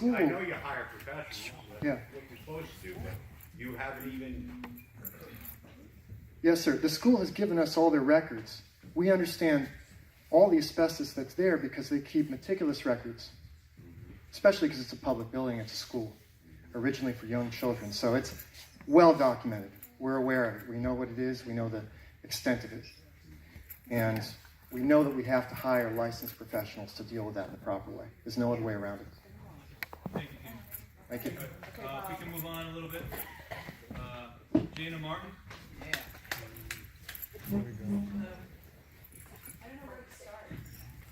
I know you hire professionals, that's Yeah. what you're supposed to do, but you haven't even... Yes, sir. The school has given us all their records. We understand all the asbestos that's there because they keep meticulous records, especially because it's a public building, it's a school, originally for young children. So it's well documented. We're aware of it. We know what it is. We know the extent of it. And we know that we have to hire licensed professionals to deal with that in the proper way. There's no other way around it. Thank you, Ken. Thank you. If we can move on a little bit. Jana Martin. I don't know where to start.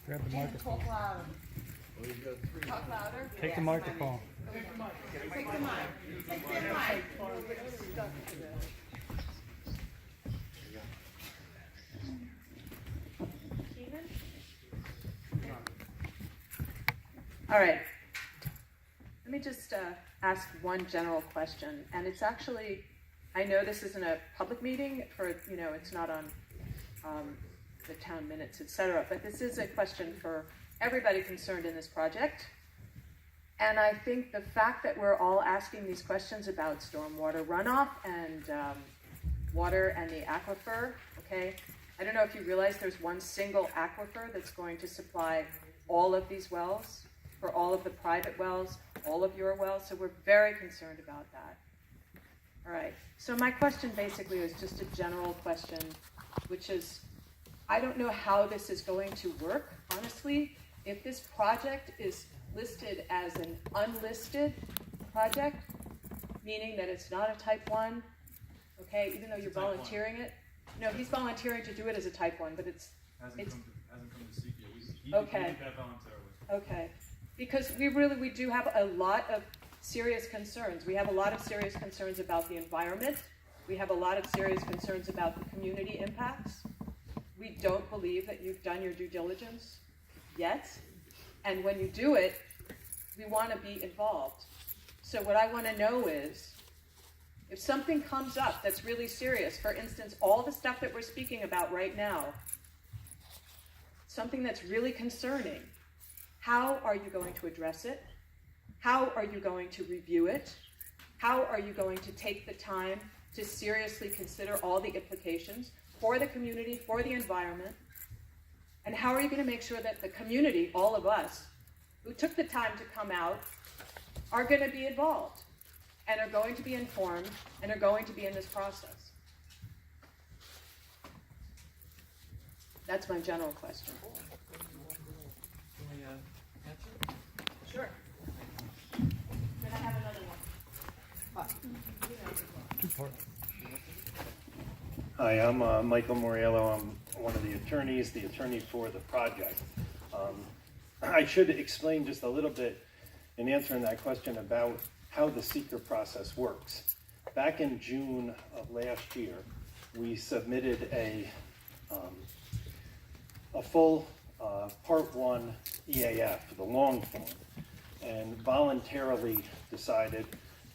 Grab the microphone. Talk louder. Talk louder. Take the microphone. Take the mic. Take the mic. All right. Let me just ask one general question, and it's actually, I know this isn't a public meeting for, it's not on the town minutes, etc., but this is a question for everybody concerned in this project. And I think the fact that we're all asking these questions about stormwater runoff and water and the aquifer, okay? I don't know if you realize there's one single aquifer that's going to supply all of these wells, for all of the private wells, all of your wells, so we're very concerned about that. All right, so my question basically is just a general question, which is, I don't know how this is going to work, honestly. If this project is listed as an unlisted project, meaning that it's not a type 1, okay, even though you're volunteering it. No, he's volunteering to do it as a type 1, but it's Hasn't come to seek you. He Okay. did that voluntarily. okay. Because we do have a lot of serious concerns. We have a lot of serious concerns about the environment. We have a lot of serious concerns about the community impacts. We don't believe that you've done your due diligence yet. And when you do it, we want to be involved. So what I want to know is, if something comes up that's really serious, for instance, all the stuff that we're speaking about right now, something that's really concerning, how are you going to address it? How are you going to review it? How are you going to take the time to seriously consider all the implications for the community, for the environment? And how are you going to make sure that the community, all of us, who took the time to come out, are going to be involved and are going to be informed and are going to be in this process? That's my general question. Sure. Then I have another one. Two parts. Hi, I'm Michael Moriello. I'm one of the attorney for the project. I should explain just a little bit in answering that question about how the seeker process works. Back in June of last year, we submitted a full Part 1 EAF, the long form, and voluntarily decided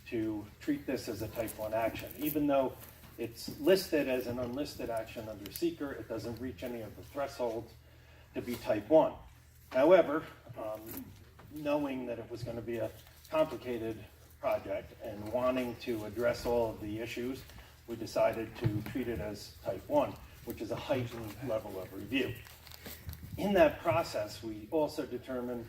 to treat this as a type 1 action. Even though it's listed as an unlisted action under seeker, it doesn't reach any of the thresholds to be type 1. However, knowing that it was going to be a complicated project and wanting to address all of the issues, we decided to treat it as type 1, which is a heightened level of review. In that process, we also determined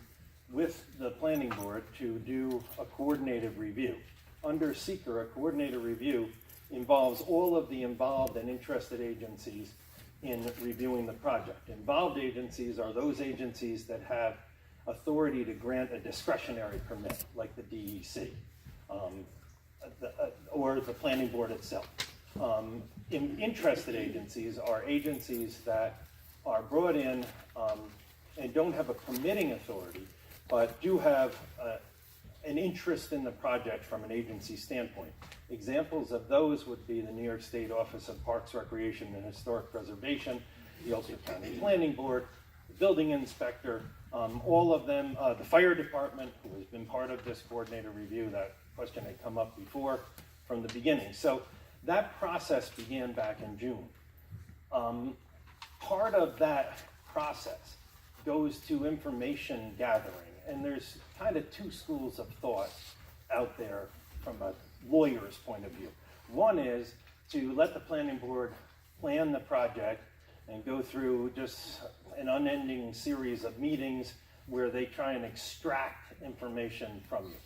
with the planning board to do a coordinated review. Under seeker, a coordinated review involves all of the involved and interested agencies in reviewing the project. Involved agencies are those agencies that have authority to grant a discretionary permit, like the DEC, or the planning board itself. Interested agencies are agencies that are brought in and don't have a permitting authority, but do have an interest in the project from an agency standpoint. Examples of those would be the New York State Office of Parks, Recreation, and Historic Preservation, the Ulster County Planning Board, the building inspector, all of them, the fire department, who has been part of this coordinated review. That question had come up before from the beginning. So that process began back in June. Part of that process goes to information gathering and there's kind of two schools of thought out there from a lawyer's point of view. One is to let the planning board plan the project and go through just an unending series of meetings where they try and extract information from you.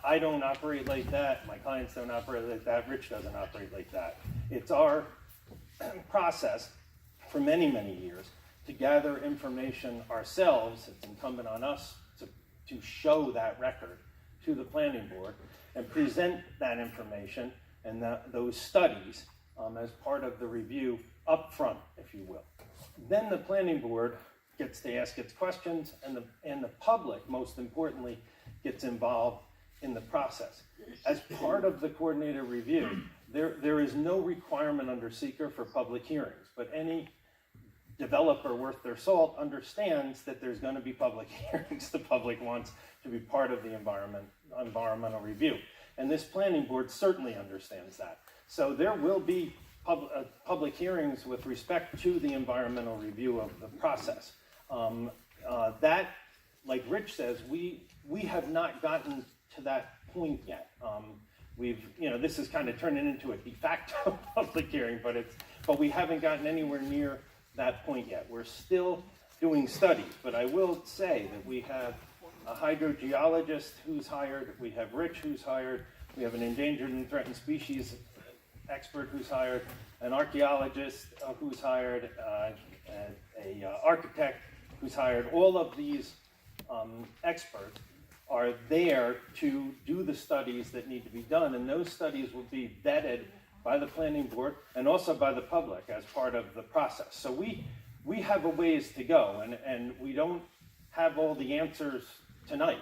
I don't operate like that. My clients don't operate like that. Rich doesn't operate like that. It's our process for many, many years to gather information ourselves. It's incumbent on us to show that record to the planning board and present that information and those studies as part of the review up front, if you will. Then the planning board gets to ask its questions, and the public, most importantly, gets involved in the process. As part of the coordinated review, there is no requirement under seeker for public hearings, but any developer worth their salt understands that there's going to be public hearings. The public wants to be part of the environmental review. And this planning board certainly understands that. So there will be public hearings with respect to the environmental review of the process. That, like Rich says, we have not gotten to that point yet. This is kind of turning into a de facto public hearing, but we haven't gotten anywhere near that point yet. We're still doing studies, but I will say that we have a hydrogeologist who's hired, we have Rich who's hired, we have an endangered and threatened species expert who's hired, an archaeologist who's hired, an architect who's hired. All of these experts are there to do the studies that need to be done, and those studies will be vetted by the planning board and also by the public as part of the process. So we have a ways to go, and we don't have all the answers tonight.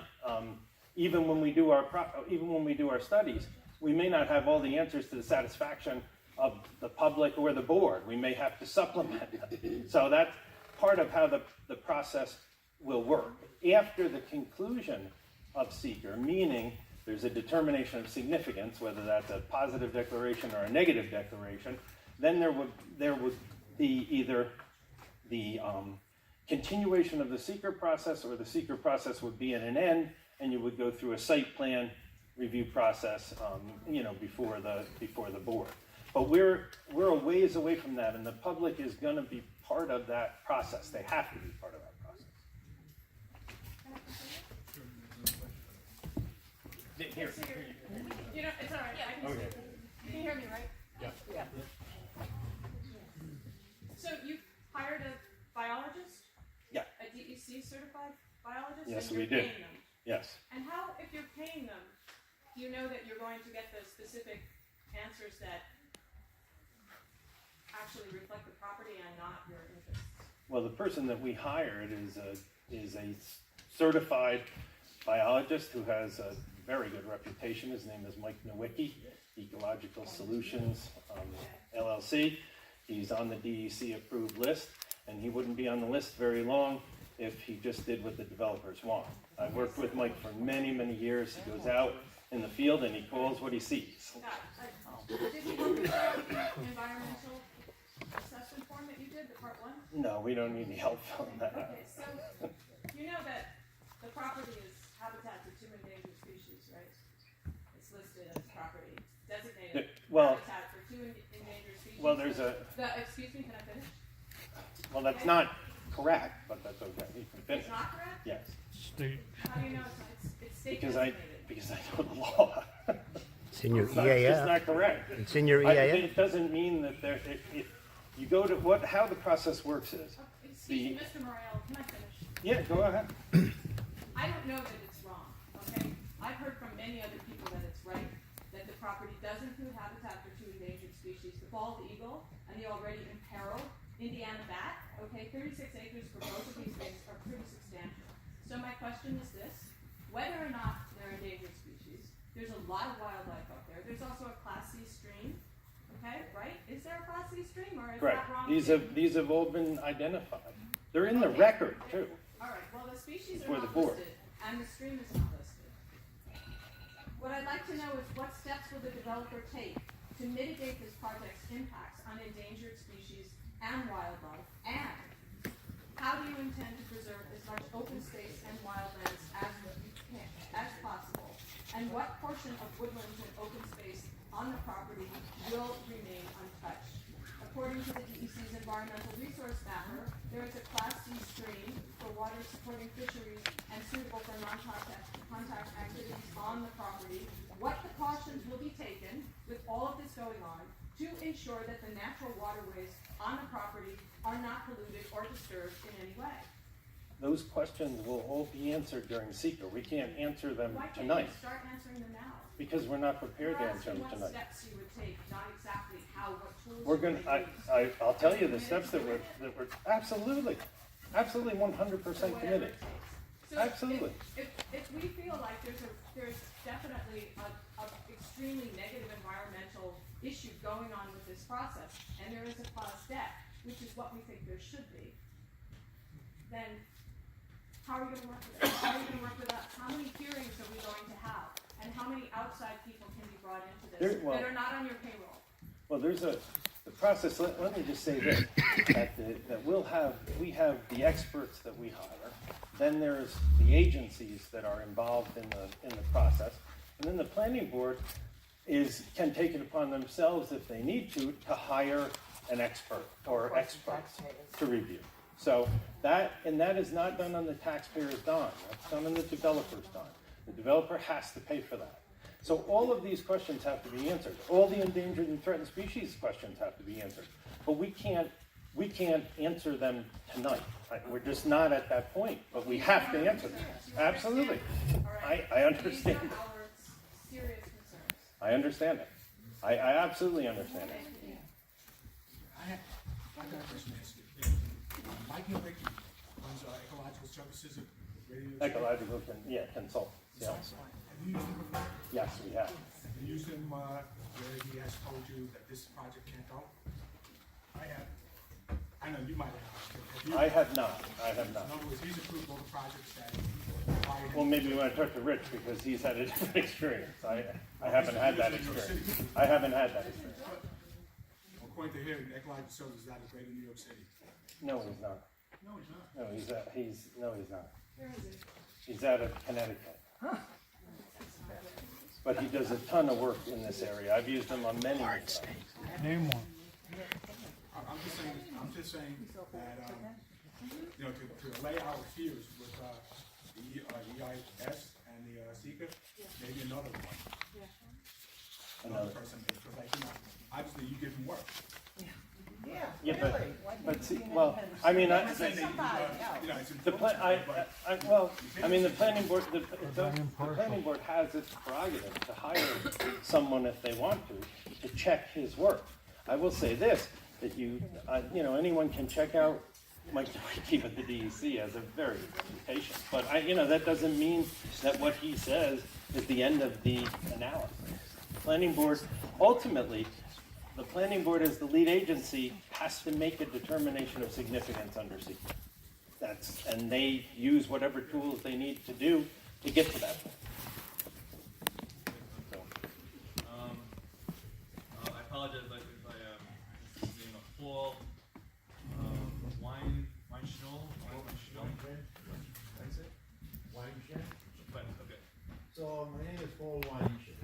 Even when we do our studies, we may not have all the answers to the satisfaction of the public or the board. We may have to supplement them. So that's part of how the process will work. After the conclusion of seeker, meaning there's a determination of significance, whether that's a positive declaration or a negative declaration, then there would be either the continuation of the seeker process, or the seeker process would be at an end, and you would go through a site plan review process, before the board. But we're a ways away from that, and the public is going to be part of that process. They have to be part of that process. Here. You know, it's all right. I can Okay. You can hear me, right? Yeah. So you hired a biologist? Yeah. A DEC certified biologist? Yes, and we you're did. paying them. Yes. And how, if you're paying them, you know that you're going to get the specific answers that actually reflect the property and not your interests? Well, the person that we hired is a certified biologist who has a very good reputation. His name is Mike Nowicki, Ecological Solutions LLC. He's on the DEC approved list, and he wouldn't be on the list very long if he just did what the developers want. I've worked with Mike for many, many years. He goes out in the field and he calls what he sees. Did he help you out the environmental assessment form that you did, the part one? No, we don't need any help on that. Okay, so you know that the property is habitat for two endangered species, right? It's listed as property designated Well, habitat for two endangered species. well, there's a, Excuse me, can I finish? well, that's not correct, but that's okay. You can finish. It's not correct? Yes, State. How do you know it's not? It's state because designated. I know the law. It's in your It's just EAF. not correct. It's in your I- EAF. It doesn't mean that if you go to how the process works is. Oh, excuse me, Mr. Morel, can I finish? Yeah, go ahead. I don't know that it's wrong, okay? I've heard from many other people that it's right, that the property does include habitat for two endangered species, the bald eagle and the already imperiled Indiana bat, okay? 36 acres for both of these things are pretty substantial. So my question is this: whether or not they're endangered species, there's a lot of wildlife up there. There's also a Class C stream, okay, right? Is there a Class C stream, or is Correct. that wrong? These have all been identified. They're in the Okay. record too. All right, well, the species are Before the not board. listed, and the stream is not listed. What I'd like to know is what steps will the developer take to mitigate this project's impacts on endangered species and wildlife, and how do you intend to preserve as much open space and wildlands as possible? And what portion of woodlands and open space on the property will remain untouched? According to the DEC's environmental resource mapper, there is a Class C stream for water supporting fisheries and suitable for non-contact activities on the property. What precautions will be taken with all of this going on to ensure that the natural waterways on the property are not polluted or disturbed in any way? Those questions will all be answered during seeker. We can't answer them Why can't tonight you start answering them now? because we're not prepared to You're answer asking them what tonight. steps you would take, not exactly how, what tools. We're you gonna, would use. I'll tell you the steps that we're absolutely 100% So whatever committed. it takes. So Absolutely. If we feel like there's definitely a extremely negative environmental issue going on with this process, and there is a clause debt, which is what we think there should be, then how are you gonna work with it? How are you gonna work with us? How many hearings are we going to have? And how many outside people can be brought into this Well- that are not on your payroll? Well, there's the process, let me just say this, that we have the experts that we hire, then there's the agencies that are involved in the process, and then the planning board can take it upon themselves if they need to hire an expert or experts to review. So that is not done on the taxpayer's dime, that's done on the developer's dime. The developer has to pay for that. So all of these questions have to be answered. All the endangered and threatened species questions have to be answered. But we can't answer them tonight. We're just not at that point, but we have to answer them. Absolutely. All right? I understand. These are our serious concerns. I understand it. I absolutely understand it. I got a question to ask you. Mike Hillick runs ecological services at Radio. Ecological consultants, yes. Have you used him before? Yes, we have. Have you used him where he has told you that this project can't go? I have. I know you might have. you? I have not. In other words, he's approved all the projects that. Well, maybe you want to talk to Rich because he's had a different experience. I haven't had that experience. I haven't had that experience. According to him, ecological services is out of Greater New York City. No, he's not. No, he's not. No, he's not. Where is it? He's out of Connecticut. But he does a ton of work in this area. I've used him on many sites. Name one. I'm just saying that, you know, to allay our fears with the EIS and the seeker, maybe another one. Another person, because like, you know, obviously you give him work. Yeah, but see, well, I mean, I'm saying that, you know, it's the planning board, the impartial. planning board has its prerogative to hire someone if they want to check his work. I will say this, that anyone can check out Mike Keep at the DEC as a very patient, but that doesn't mean that what he says is the end of the analysis. Planning board, ultimately, the planning board as the lead agency has to make a determination of significance under secret. And they use whatever tools they need to do to get to that point. So, I apologize if I name of Paul Weinschnoll. That's it? Weinstein. But, okay. So my name is Paul Weinstein.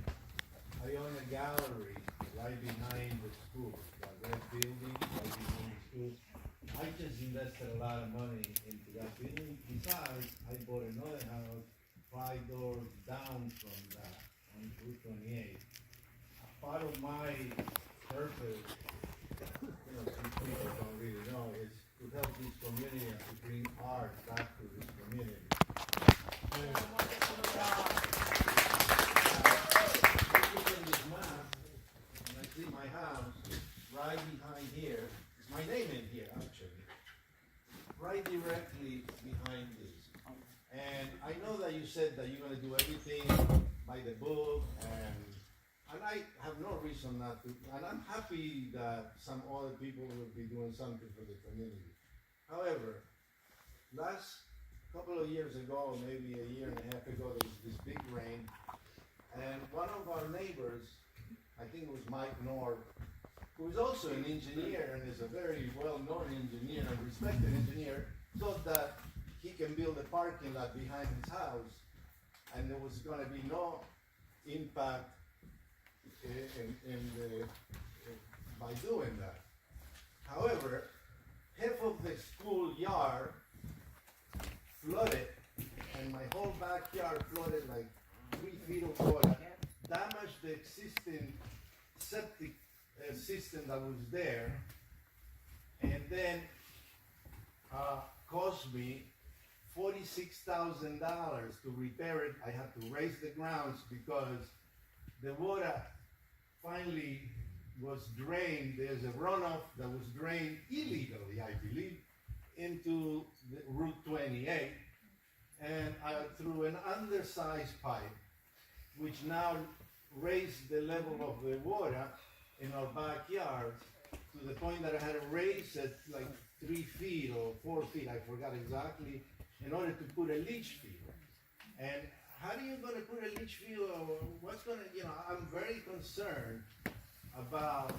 I own a gallery right behind the school, that red building right behind the school. I just invested a lot of money into that building. Besides, I bought another house 5 doors down from that on Route 28. Part of my purpose, some people don't really know, is to help this community and to bring art back to this community. My house right behind here, is my name in here actually, right directly behind this. And I know that you said that you're gonna do everything by the book, and I have no reason not to, and I'm happy that some other people will be doing something for the community. However, last couple of years ago, maybe a year and a half ago, there was this big rain, and one of our neighbors, I think it was Mike Nord, who is also an engineer and is a very well-known engineer and respected engineer, so that he can build a parking lot behind his house, and there was gonna be no impact by doing that. However, half of the school yard flooded, and my whole backyard flooded like 3 feet of water, damaged the existing septic system that was there, and then cost me $46,000 to repair it. I had to raise the grounds because the water finally was drained. There's a runoff that was drained illegally, I believe, into the Route 28, and through an undersized pipe, which now raised the level of the water in our backyard to the point that I had to raise it like 3 feet or 4 feet, I forgot exactly, in order to put a leach field. And how are you going to put a leach field, or what's going to, I'm very concerned about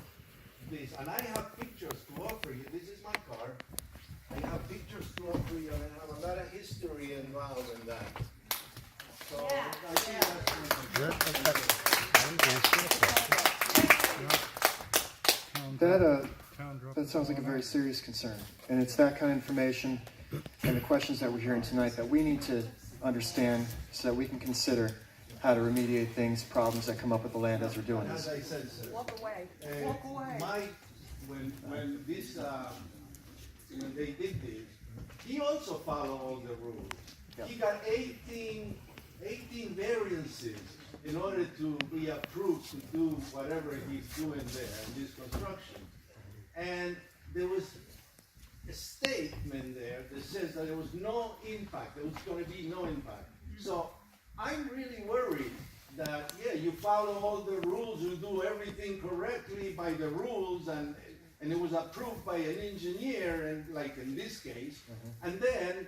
this. And I have pictures to offer you. This is my card. I have pictures to offer you, and I have a lot of history involved in that. So I think That sounds like a very serious concern. And it's that kind of information and the questions that we're hearing tonight that we need to understand so that we can consider how to remediate things, problems that come up with the land as we're doing As this. I said, sir. Walk away. Walk away. When they did this, he also followed all the rules. Yeah. He got 18 variances in order to be approved to do whatever he's doing there in this construction. And there was a statement there that says that there was no impact, there was going to be no impact. So I'm really worried that, you follow all the rules, you do everything correctly by the rules, and it was approved by an engineer, and like in this case, and then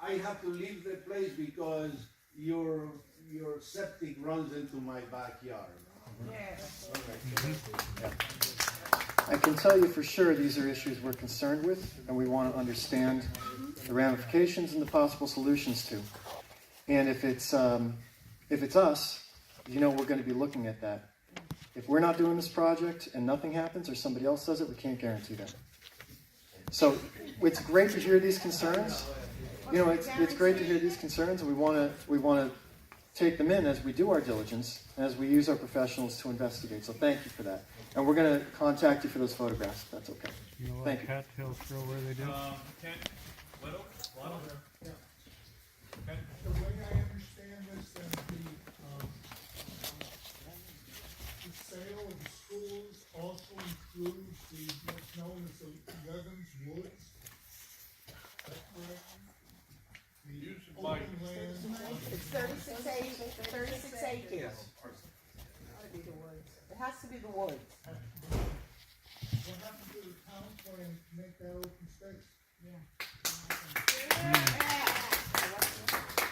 I have to leave the place because your septic runs into my backyard. I can tell you for sure these are issues we're concerned with, and we want to understand the ramifications and the possible solutions to. And if it's us, we're going to be looking at that. If we're not doing this project and nothing happens, or somebody else does it, we can't guarantee that. So it's great to hear these concerns. It's great to hear these concerns, and we want to take them in as we do our diligence and as we use our professionals to investigate. So thank you for that. And we're going to contact you for those photographs, if that's okay. You know Thank what you. cattails grow where they do? Ken, Waddle? Okay. The way I understand this, then the sale of the schools also includes what's known as the Levens Woods. That's correct? The open land. It's 36 acres. It has to be the woods. What happened to the town plan to make that open space?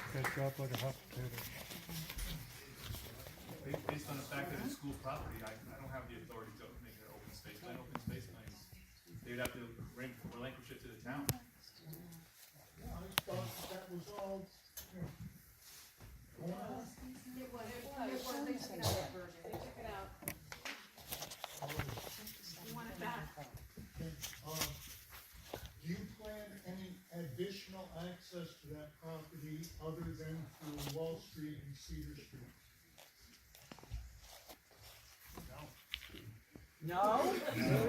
Got dropped like a hot potato. Based on the fact that it's school property, I don't have the authority to make it an open space. An open space plan, they would have to relinquish it to the town. Yeah, I thought that was all, going on. They took it out. You want it back? Do you plan any additional access to that property other than through Wall Street and Cedar Street? No?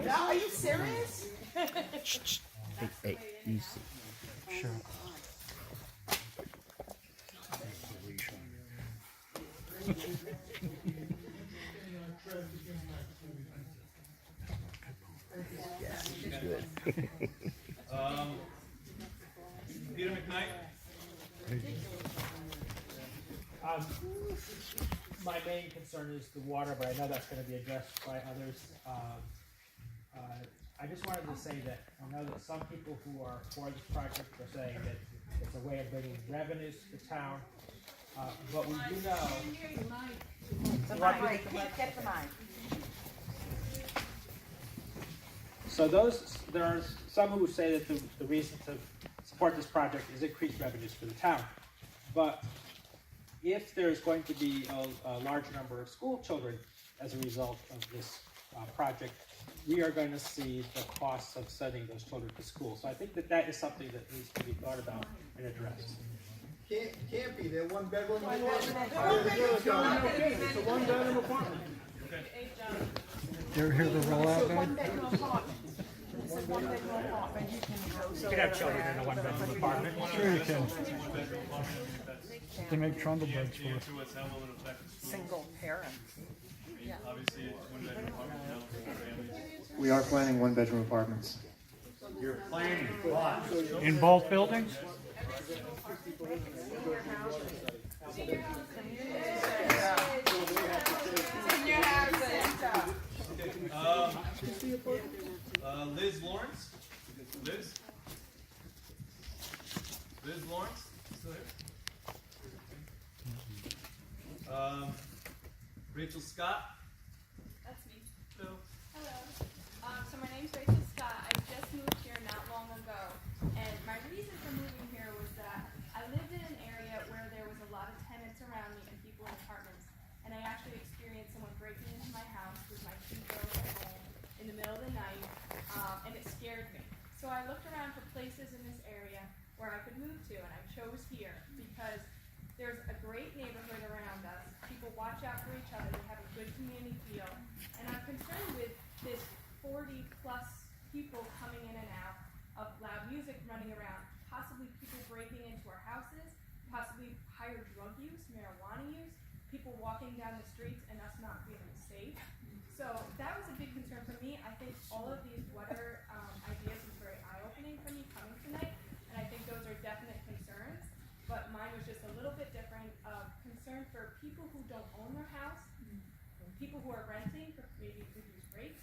No, are you serious? Hey, easy. Sure. Peter McKnight? My main concern is the water, but I know that's going to be addressed by others. I just wanted to say that I know that some people who are for this project are saying that it's a way of bringing revenues to the town, but we do know. The mic, can't get the mic. So there are some who say that the reason to support this project is increased revenues for the town. But if there's going to be a large number of school children as a result of this project, we are going to see the costs of sending those children to school. So I think that that is something that needs to be thought about and addressed. Can't be, they're one bedroom apartment. It's a one-bedroom apartment. You ever hear the rollout bed? You could have children in a one-bedroom apartment. Sure you can. They make trundle beds for it. Single parent. Obviously, it's one bedroom apartment, you know, for families. We are planning one-bedroom apartments. You're planning, but In both buildings? Liz Lawrence? Liz? Liz Lawrence? Still here? Rachel Scott? That's me. No. Hello. So my name's Rachel Scott. I just moved here not long ago, and my reason for moving here was that I lived in an area where there was a lot of tenants around me and people in apartments, and I actually experienced someone breaking into my house with my 2 girls at home in the middle of the night, and it scared me. So I looked around for places in this area where I could move to, and I chose here because there's a great neighborhood around us. People watch out for each other. They have a good community feel. And I'm concerned with this 40-plus people coming in and out of loud music running around, possibly people breaking into our houses, possibly higher drug use, marijuana use, people walking down the streets and us not feeling safe. So that was a big concern for me. I think all of these weather ideas was very eye-opening for me coming tonight, and I think those are definite concerns. But mine was just a little bit different, concern for people who don't own their house, people who are renting for maybe reduced rates,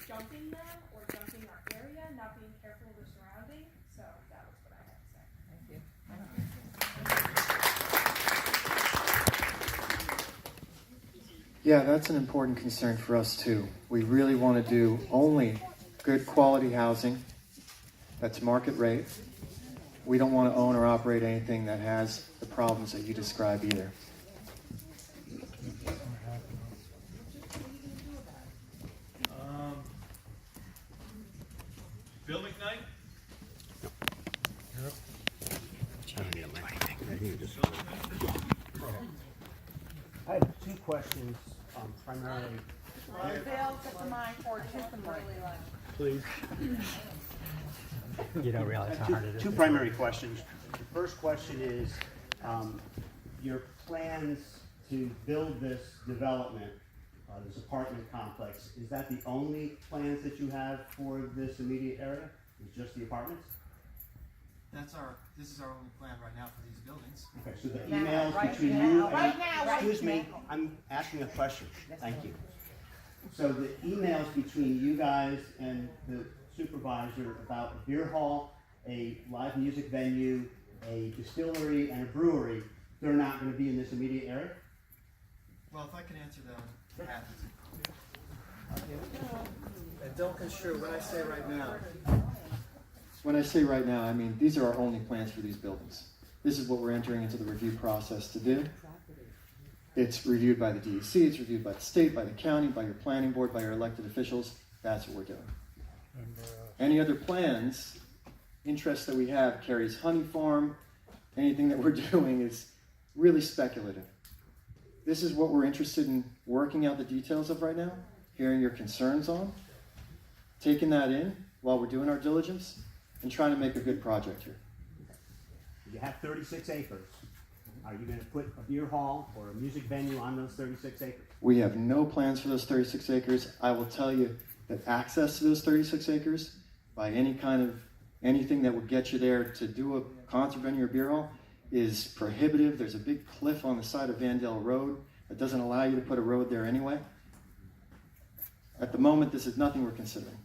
jumping them or jumping our area, not being careful of the surroundings. So that was what I had to say. Thank you. Yeah, that's an important concern for us too. We really want to do only good quality housing that's market rate. We don't want to own or operate anything that has the problems that you describe either. Bill McKnight? I have 2 questions, primarily. Bill, get the mic or take the mic. Please. You don't realize how hard it is. Two primary questions. The first question is, your plans to build this development, this apartment complex, is that the only plans that you have for this immediate area? Is just the apartments? This is our only plan right now for these buildings. Okay, so the Now, emails right between now, you right and, now, right excuse me, now. I'm asking a question. Thank you. So the emails between you guys and the supervisor about a beer hall, a live music venue, a distillery, and a brewery, they're not going to be in this immediate area? Well, if I can answer that, I'm happy to. And don't construe what I say right now. When I say right now, I mean these are our only plans for these buildings. This is what we're entering into the review process to do. It's reviewed by the DEC, it's reviewed by the state, by the county, by your planning board, by your elected officials. That's what we're doing. Any other plans, interest that we have carries honey farm, anything that we're doing is really speculative. This is what we're interested in working out the details of right now, hearing your concerns on, taking that in while we're doing our diligence, and trying to make a good project here. You have 36 acres. Are you going to put a beer hall or a music venue on those 36 acres? We have no plans for those 36 acres. I will tell you that access to those 36 acres by any kind of anything that would get you there to do a concert venue or beer hall is prohibitive. There's a big cliff on the side of Vandale Road that doesn't allow you to put a road there anyway. At the moment, this is nothing we're considering.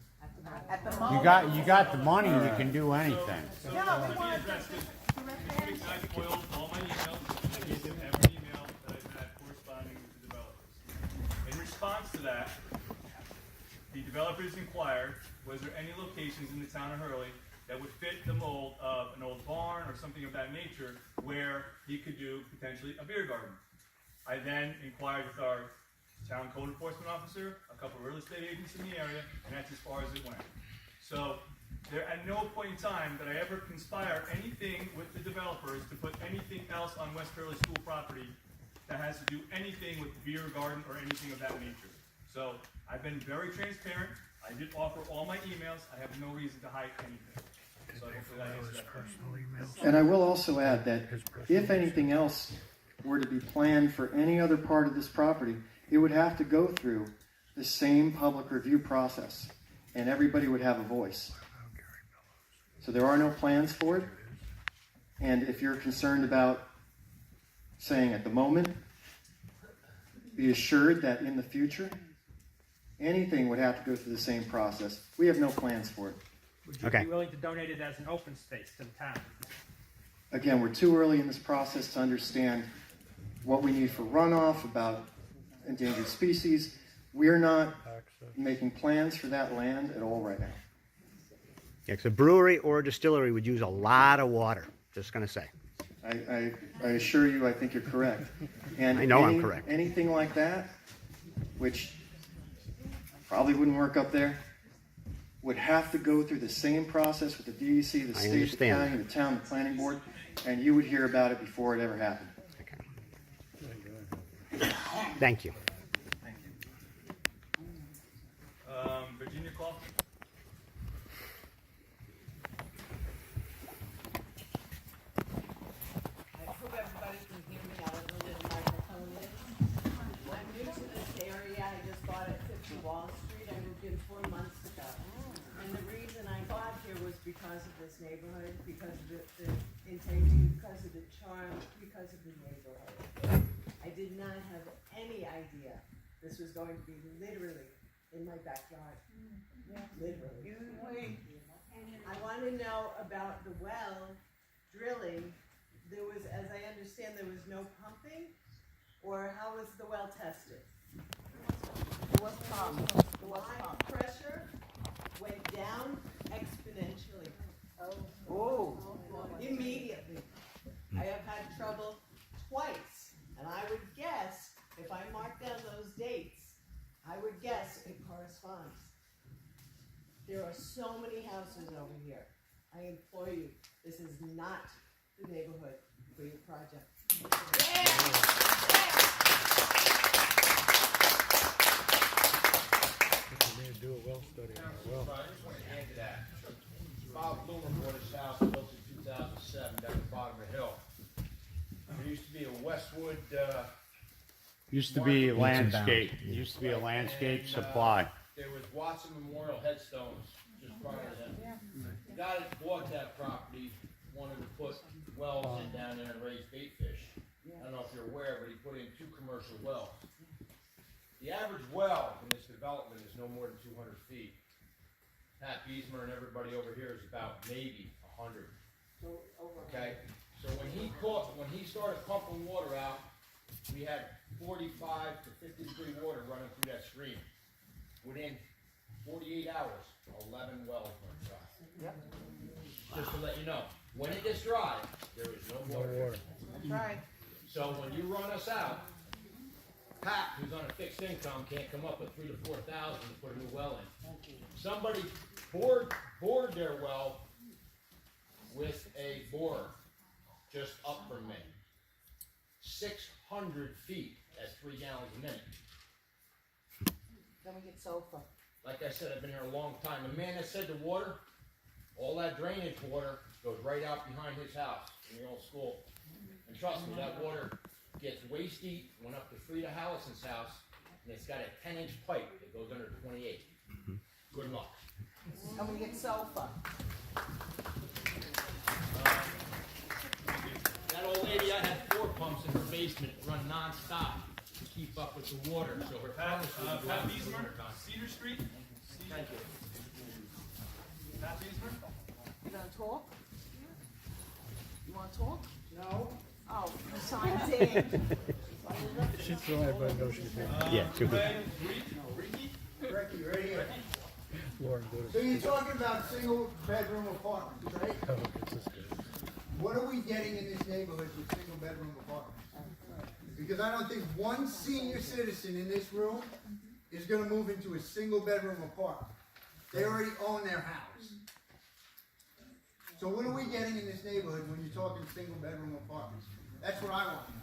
At the moment. You got the money, you can do anything. No, we want to just I spoiled all my emails. I gave them every email that I've had corresponding with the developers. In response to that, the developers inquired, was there any locations in the town of Hurley that would fit the mold of an old barn or something of that nature where he could do potentially a beer garden. I then inquired with our town code enforcement officer, a couple of real estate agents in the area, and that's as far as it went. So there, at no point in time did I ever conspire anything with the developers to put anything else on West Hurley School property that has to do anything with beer garden or anything of that nature. So I've been very transparent. I did offer all my emails. I have no reason to hide anything. So hopefully that answers that question. And I will also add that if anything else were to be planned for any other part of this property, it would have to go through the same public review process, and everybody would have a voice. So there are no plans for it, and if you're concerned about saying at the moment, be assured that in the future, anything would have to go through the same process. We have no plans for it. Would you be willing to donate it as an open space to the town? Again, we're too early in this process to understand what we need for runoff, about endangered species. We're not making plans for that land at all right now. Yeah, 'cause a brewery or a distillery would use a lot of water. Just going to say. I assure you, I think you're correct. And I know I'm correct. Anything like that, which probably wouldn't work up there, would have to go through the same process with the DEC, the state, the county, the town, the planning board, and you would hear about it before it ever happened. Thank you. Thank you. Virginia Kaufman. I hope everybody can hear me. I don't know where the microphone is. I'm new to this area. I just bought at 50 Wall Street. I moved in 4 months ago. And the reason I got here was because of this neighborhood, because of the integrity, because of the charm, because of the neighborhood. I did not have any idea this was going to be literally in my backyard. Literally. I want to know about the well drilling. There was, as I understand, there was no pumping, or how was the well tested? There was pump. There was Line pump. pressure went down exponentially. Oh. Immediately. I have had trouble twice, and I would guess, if I mark down those dates, I would guess it corresponds. There are so many houses over here. I implore you, this is not the neighborhood for your project. Do a well study on a well. I just want to add to that. Bob Bloomer bought his house built in 2007 down the bottom of the hill. There used to be a Westwood. Used to be landscape. Used to be a landscape supply. There was Watson Memorial headstones just prior to that. The guy that bought that property wanted to put wells in down there and raise bait fish. I don't know if you're aware, but he put in 2 commercial wells. The average well in this development is no more than 200 feet. Pat Beesmer and everybody over here is about maybe 100. Okay? So when he started pumping water out, we had 45 to 50 degree water running through that stream. Within 48 hours, 11 wells went dry. Yep. Just to let you know, when it gets dry, there is no water. That's right. So when you run us out, Pat, who's on a fixed income, can't come up with 3,000 to 4,000 to put a new well in. Somebody bored their well with a borer just up from me. 600 feet at 3 gallons a minute. Then we get sofa. Like I said, I've been here a long time. The man that said the water, all that drainage water goes right out behind his house in the old school. And trust me, that water gets waist deep, went up to Frida Hallison's house, and it's got a 10-inch pipe that goes under 28. Good luck. And we get sofa. That old lady, I had 4 pumps in her basement run non-stop to keep up with the water, so her Pat Pat Beesmer, Cedar Street. Thank you. Pat Beesmer. You gonna talk? You wanna talk? No. Oh, you signed in. She's the only everybody knows she's here. Yeah, too good. Ricky, right here. So you're talking about single bedroom apartments, right? What are we getting in this neighborhood with single bedroom apartments? Because I don't think one senior citizen in this room is gonna move into a single bedroom apartment. They already own their house. So what are we getting in this neighborhood when you're talking single bedroom apartments? That's what I want to know.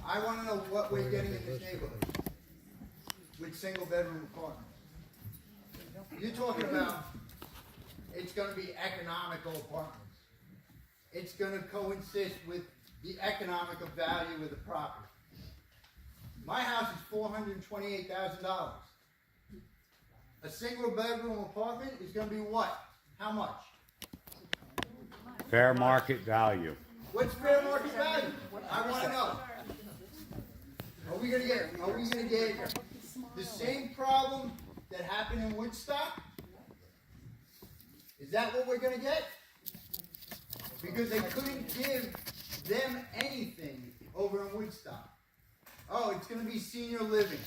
I want to know what we're getting in this neighborhood with single bedroom apartments. You're talking about it's going to be economical apartments. It's going to coincide with the economic value of the property. My house is $428,000. A single bedroom apartment is going to be what? How much? Fair market value. What's fair market value? I want to know. Are we gonna get the same problem that happened in Woodstock? Is that what we're gonna get? Because they couldn't give them anything over in Woodstock. Oh, it's gonna be senior living.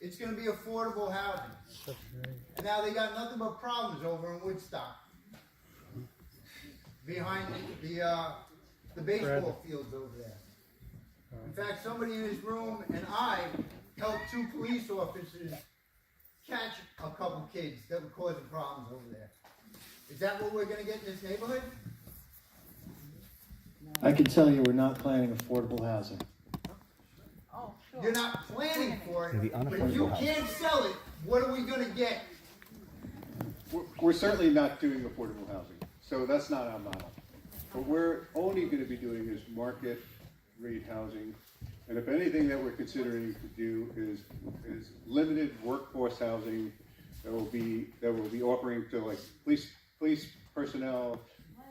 It's gonna be affordable housing. And now they got nothing but problems over in Woodstock. Behind the baseball fields over there. In fact, somebody in this room and I helped 2 police officers catch a couple kids that were causing problems over there. Is that what we're going to get in this neighborhood? I can tell you we're not planning affordable housing. You're not planning for it, but if you can't sell it, what are we going to get? We're certainly not doing affordable housing, so that's not our model. What we're only going to be doing is market rate housing, and if anything that we're considering to do is limited workforce housing that will be offering to like police personnel,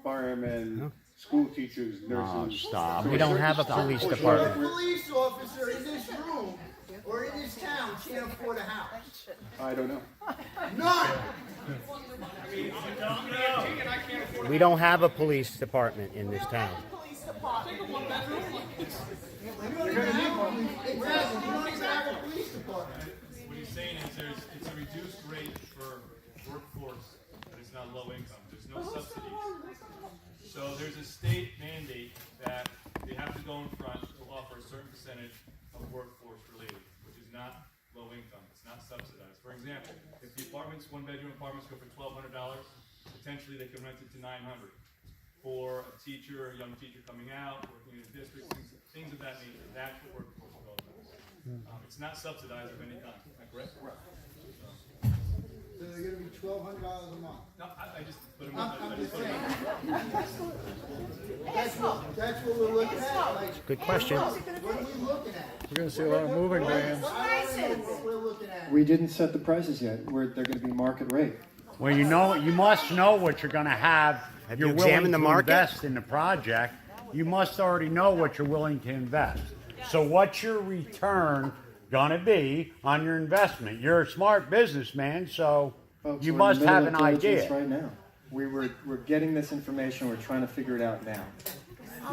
firemen, school teachers, nurses. Oh, stop. So We don't have a police department. A police officer in this room or in this town can't afford a house. I don't know. None! We don't have a police department in this town. What he's saying is it's a reduced rate for workforce, but it's not low income. There's no subsidies. So there's a state mandate that they have to go in front to offer a certain percentage of workforce related, which is not low income. It's not subsidized. For example, if the apartments, 1-bedroom apartments go for $1,200, potentially they can rent it to $900 for a teacher, a young teacher coming out, working in a district, things of that nature. That's what workforce development is. It's not subsidized of any kind. Am I correct? Right. So they're going to be $1,200 a month. No, I just put them I'm just saying. That's what we're looking at. Like, Good question. what are we looking at? We're gonna see a lot of moving vans. I don't know what we're looking at. We didn't set the prices yet. They're going to be market rate. Well, you must know what you're going to have. Have you're you willing examined to the market? invest in the project. You must already know what you're willing to invest. So what's your return gonna be on your investment? You're a smart businessman, so Folks, you we're must in the have middle an of diligence idea. right now. We're getting this information. We're trying to figure it out now.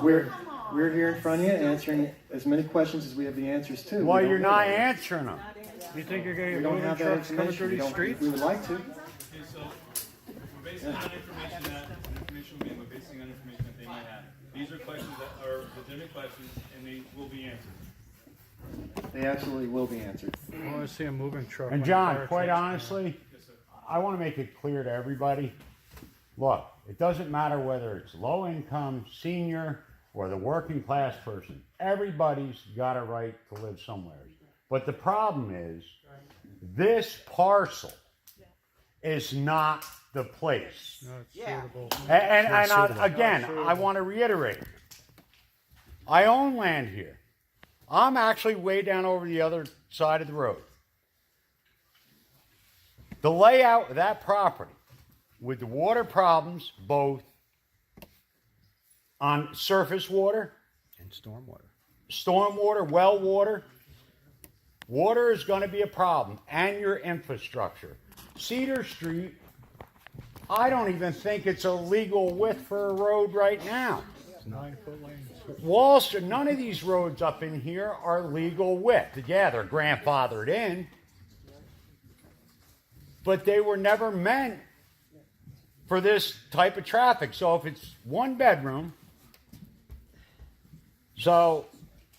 We're here in front of you answering as many questions as we have the answers to. Well, We don't you're know not that. answering them. You think you're gonna We get don't moving have that trucks coming information. through these streets? We would like to. Okay, so we're basing on information we're basing on information that they might have. These are questions that are legitimate questions, and they will be answered. They absolutely will be answered. I wanna see a moving truck. And when John, the fire quite truck's honestly, I want to make it clear to everybody. Look, it doesn't matter whether it's low income, senior, or the working class person. Everybody's got a right to live somewhere. But the problem is, this parcel is not the place. Not suitable. Again, I want to reiterate. I own land here. I'm actually way down over the other side of the road. The layout of that property, with the water problems, both on surface water And stormwater, well water. Water is going to be a problem, and your infrastructure. Cedar Street, I don't even think it's a legal width for a road right now. 9-foot lanes. Wall Street, none of these roads up in here are legal width. Yeah, they're grandfathered in. but they were never meant for this type of traffic. So if it's one bedroom, so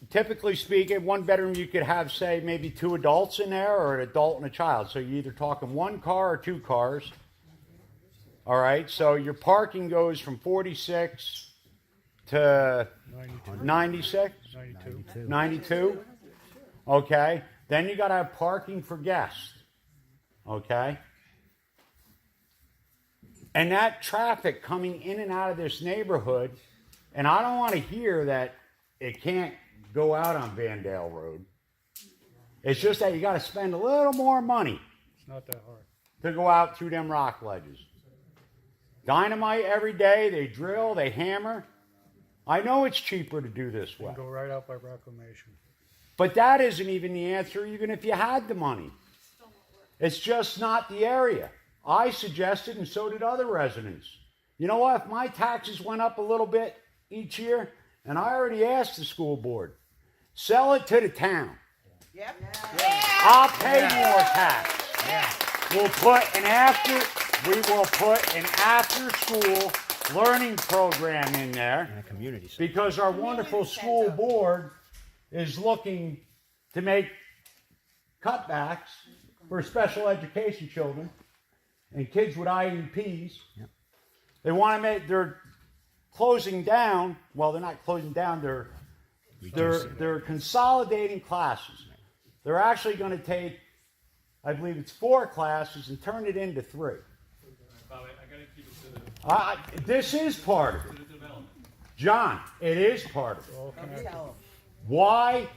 typically speaking, one bedroom you could have, say, maybe 2 adults in there or an adult and a child. So you're either talking 1 car or 2 cars. All right, so your parking goes from 46 to 96? 92. Okay, then you got to have parking for guests. Okay? And that traffic coming in and out of this neighborhood, and I don't want to hear that it can't go out on Vandale Road. It's just that you got to spend a little more money It's not that hard. to go out through them rock ledges. Dynamite every day, they drill, they hammer. I know it's cheaper to do this You way. can go right out by Reclamation. But that isn't even the answer, even if you had the money. It's just not the area. I suggested, and so did other residents. You know what? If my taxes went up a little bit each year, and I already asked the school board, sell it to the town. Yep. I'll pay more tax. We will put an after-school learning program in there, And a community center. because our wonderful school board is looking to make cutbacks for special education children and kids with IEPs. Yep. They want to they're closing down, well, they're not closing down, they're consolidating classes. They're actually going to take, I believe it's 4 classes and turn it into 3. Bob, I gotta keep it to the, This is part of it. to the development. John, it is part of it. Tell 'em. Why?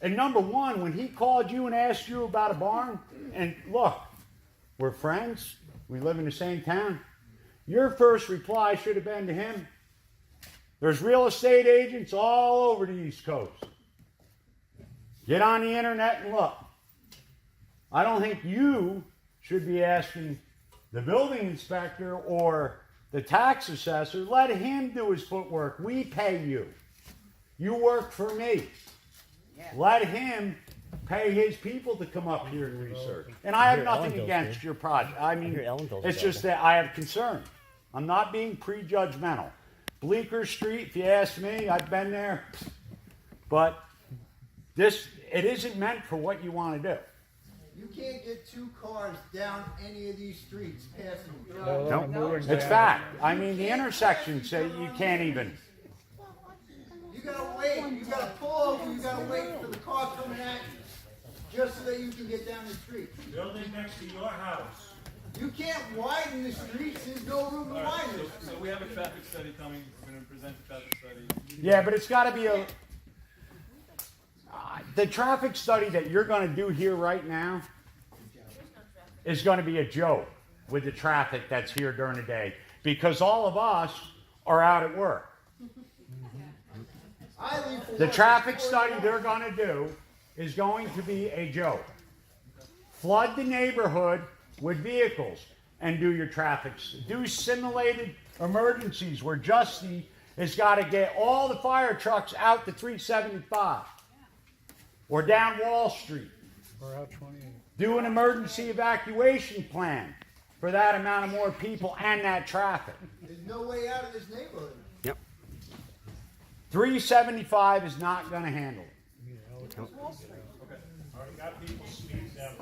And number one, when he called you and asked you about a barn, and look, we're friends, we live in the same town, your first reply should have been to him, there's real estate agents all over the East Coast. Get on the internet and look. I don't think you should be asking the building inspector or the tax assessor. Let him do his footwork. We pay you. You work for me. Let him pay his people to come up here and research. And I have nothing against your project. I mean, it's just that I have concern. I'm not being prejudgmental. Bleecker Street, if you ask me, I've been there. But it isn't meant for what you want to do. You can't get 2 cars down any of these streets passing through. No, it's fact. I mean, the intersections say you can't even. You gotta wait, you gotta pull over, you gotta wait for the car coming at you, just so that you can get down the street. Building next to your house. You can't widen the streets, there's no room to widen it. So we have a traffic study coming, we're gonna present the traffic study. Yeah, but it's got to be a. The traffic study that you're going to do here right now is going to be a joke with the traffic that's here during the day, because all of us are out at work. The traffic study they're going to do is going to be a joke. Flood the neighborhood with vehicles and do your traffic. Do simulated emergencies where Justy has got to get all the fire trucks out to 375 or down Wall Street. Or out 28. Do an emergency evacuation plan for that amount of more people and that traffic. There's no way out of this neighborhood. 375 is not going to handle it. Okay. Already got people speeding down.